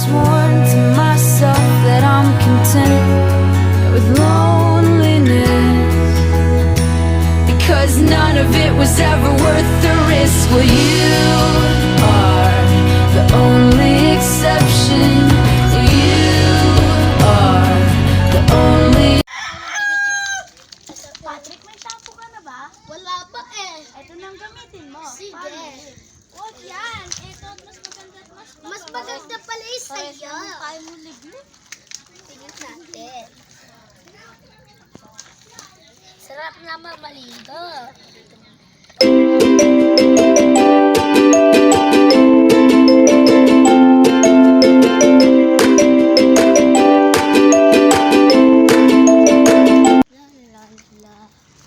sworn to myself that I'm content with loneliness, because none of it was ever worth the risk. Well, you are the only exception. You are the only. Patrick, may tapo ka na ba? Wala pa eh. Ito nang gamitin mo. Sige. Huwag yan. Ito mas maganda at mas maganda pala yung sa'yo. Kaya mo libre? Tingnan natin. Sarap naman maligo.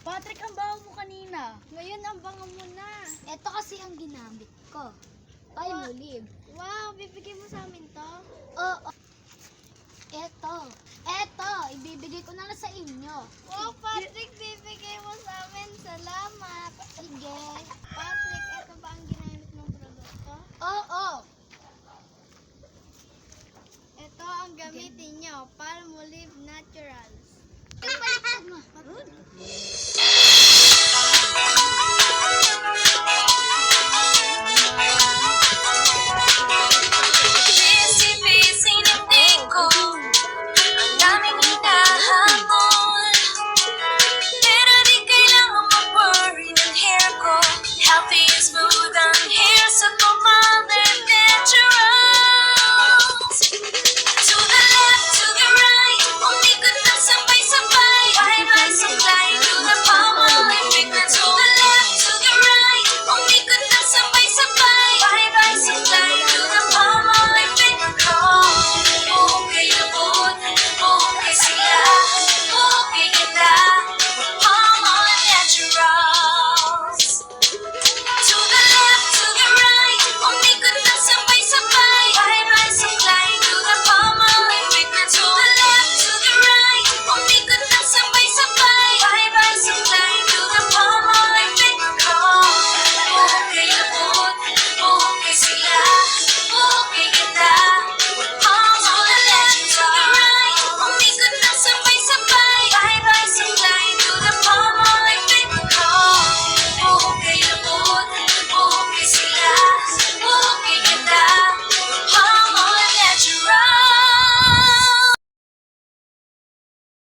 Patrick, ang baho mo kanina. Ngayon, ang bango mo na. Ito kasi ang ginamit ko. Palmolive. Wow, bibigay mo sa amin to? Oo. Ito, ibibigay ko na lang sa inyo. Wow, Patrick, bibigay mo sa amin. Salamat. Sige. Patrick, ito ba ang ginamit mong produkto? Oo. Ito ang gamitin nyo. Palmolive Naturals. Baliktad mo.